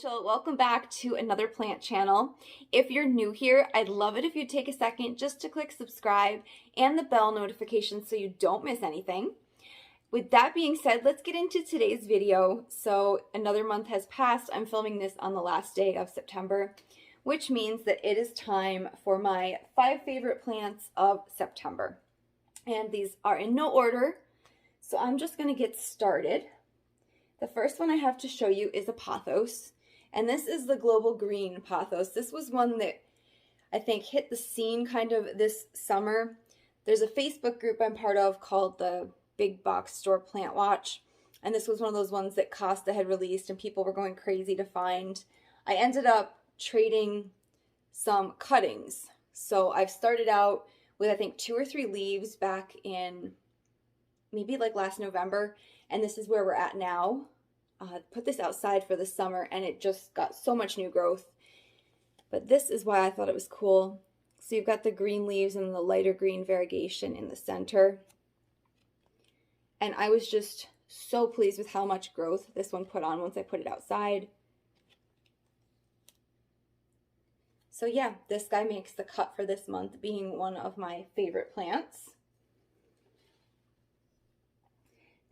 Rachel. Welcome back to another plant channel. If you're new here, I'd love it if you'd take a second just to click subscribe and the bell notification so you don't miss anything. With that being said, let's get into today's video. So another month has passed. I'm filming this on the last day of September, which means that it is time for my 5 favorite plants of September. And these are in no order, so I'm just going to get started. The first one I have to show you is Apothose, and this is the global green Apothose. This was one that I think hit the scene kind of this summer. There's a Facebook group I'm part of called the Big Box Store Plant Watch, and this was one of those ones that Costa had released and people were going crazy to find. I ended up trading some cuttings. So I've started out with I think 2 or 3 leaves back in maybe like last November, and this is where we're at now. Put this outside for the summer and it just got so much new growth. But this is why I thought it was cool. So you've got the green leaves and the lighter green variegation in the center. And I was just so pleased with how much growth this one put on once I put it outside. So yeah, this guy makes the cut for this month, being one of my favorite plants.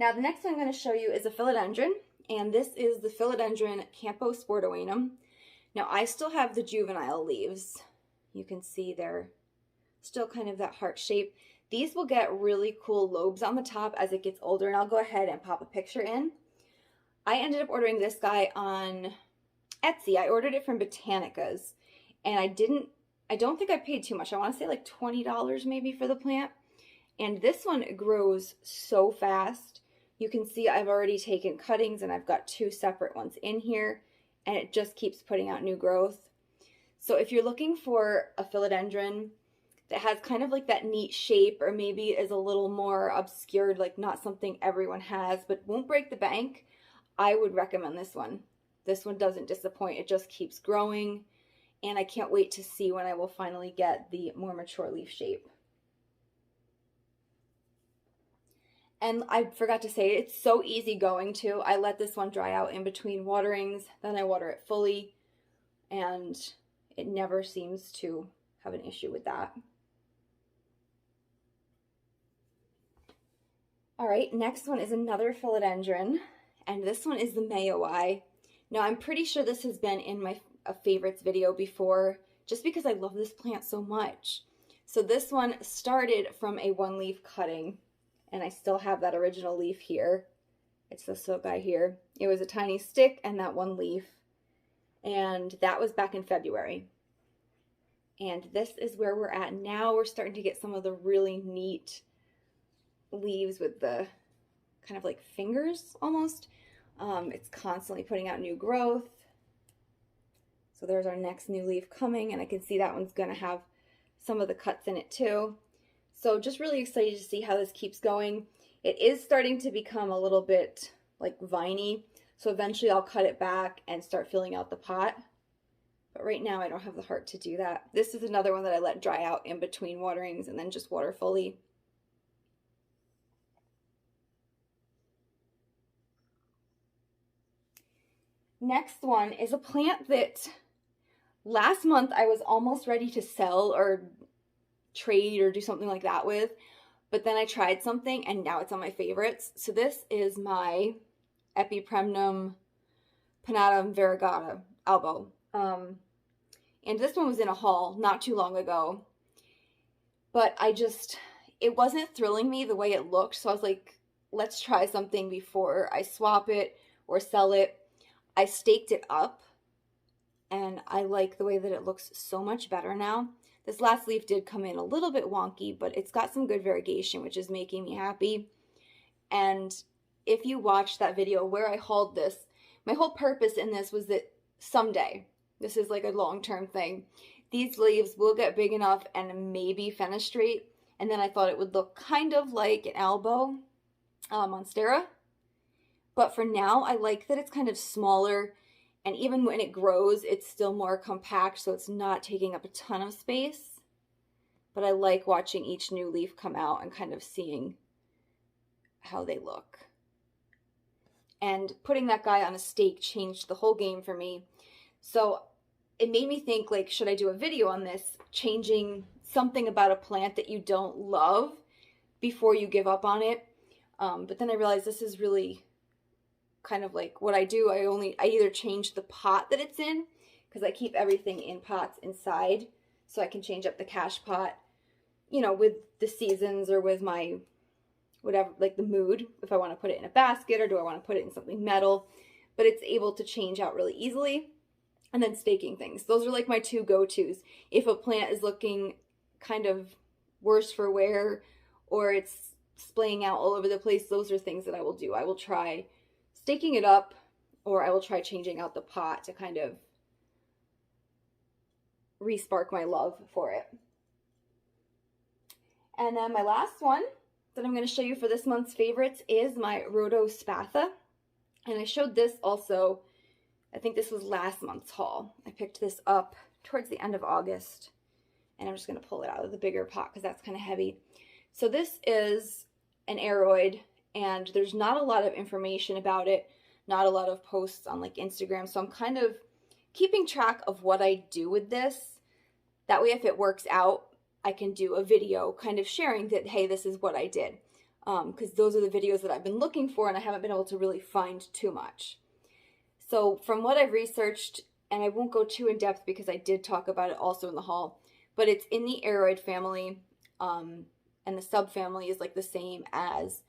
Now the next one I'm going to show you is a Philodendron, and this is the Philodendron Camposportoanum. Now I still have the juvenile leaves. You can see they're still kind of that heart shape. These will get really cool lobes on the top as it gets older, and I'll go ahead and pop a picture in. I ended up ordering this guy on Etsy. I ordered it from Botanica's, and I don't think I paid too much. I want to say like $20 maybe for the plant. And this one grows so fast. You can see I've already taken cuttings and I've got 2 separate ones in here, and it just keeps putting out new growth. So if you're looking for a philodendron that has kind of like that neat shape, or maybe is a little more obscured, like not something everyone has, but won't break the bank, I would recommend this one. This one doesn't disappoint. It just keeps growing, and I can't wait to see when I will finally get the more mature leaf shape. And I forgot to say, it's so easy going too. I let this one dry out in between waterings, then I water it fully, and it never seems to have an issue with that. All right, next one is another philodendron, and this one is the Mayo Eye. Now I'm pretty sure this has been in my favorites video before, just because I love this plant so much. So this one started from a 1-leaf cutting, and I still have that original leaf here. It's this little guy here. It was a tiny stick and that 1 leaf, and that was back in February. And this is where we're at now. We're starting to get some of the really neat leaves with the kind of like fingers almost. It's constantly putting out new growth. So there's our next new leaf coming, and I can see that one's gonna have some of the cuts in it too. So just really excited to see how this keeps going. It is starting to become a little bit like viney, so eventually I'll cut it back and start filling out the pot. But right now I don't have the heart to do that. This is another one that I let dry out in between waterings and then just water fully. Next one is a plant that last month I was almost ready to sell or trade or do something like that with, but then I tried something and now it's on my favorites. So this is my Epipremnum pinnatum varagata elbow. And this one was in a haul not too long ago, but it wasn't thrilling me the way it looked. So I was like, let's try something before I swap it or sell it. I staked it up, and I like the way that it looks so much better now. This last leaf did come in a little bit wonky, but it's got some good variegation, which is making me happy. And if you watched that video where I hauled this, my whole purpose in this was that someday, this is like a long-term thing, these leaves will get big enough and maybe fenestrate, and then I thought it would look kind of like an elbow monstera. But for now, I like that it's kind of smaller, and even when it grows, it's still more compact, so it's not taking up a ton of space. But I like watching each new leaf come out and kind of seeing how they look. and putting that guy on a stake changed the whole game for me. So it made me think, like, should I do a video on this, changing something about a plant that you don't love before you give up on it? But then I realized this is really kind of like what I do. I either change the pot that it's in, because I keep everything in pots inside, so I can change up the cash pot, you know, with the seasons or with my whatever, like the mood, if I want to put it in a basket or do I want to put it in something metal. But it's able to change out really easily. And then staking things. Those are like my two go-tos. If a plant is looking kind of worse for wear or it's splaying out all over the place, those are things that I will do. I will try staking it up, or I will try changing out the pot to kind of re-spark my love for it. And then my last one that I'm going to show you for this month's favorites is my Rotospatha. And I showed this also, I think this was last month's haul. I picked this up towards the end of August, and I'm just going to pull it out of the bigger pot because that's kind of heavy. So this is an aroid, and there's not a lot of information about it, not a lot of posts on like Instagram, so I'm kind of keeping track of what I do with this. That way, if it works out, I can do a video kind of sharing that, hey, this is what I did. Because those are the videos that I've been looking for, and I haven't been able to really find too much. So from what I've researched, and I won't go too in depth because I did talk about it also in the haul, but it's in the aroid family, and the subfamily is like the same as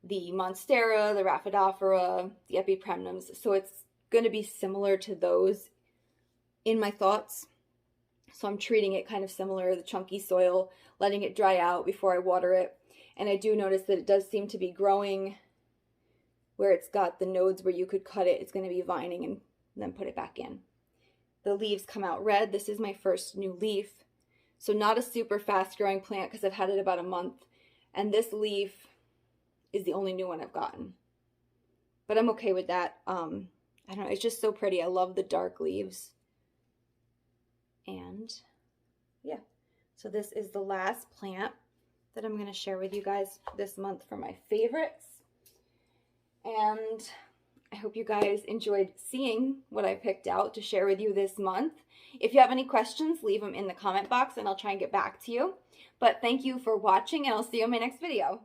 the Monstera, the Rhaphidophora, the Epipremnums. So it's going to be similar to those in my thoughts. So I'm treating it kind of similar, the chunky soil, letting it dry out before I water it. And I do notice that it does seem to be growing where it's got the nodes where you could cut it. It's going to be vining and then put it back in. The leaves come out red. This is my first new leaf. So not a super fast growing plant because I've had it about a month. And this leaf is the only new one I've gotten. But I'm okay with that. I don't know. It's just so pretty. I love the dark leaves. And yeah. So this is the last plant that I'm going to share with you guys this month for my favorites. And I hope you guys enjoyed seeing what I picked out to share with you this month. If you have any questions, leave them in the comment box and I'll try and get back to you. But thank you for watching, and I'll see you in my next video.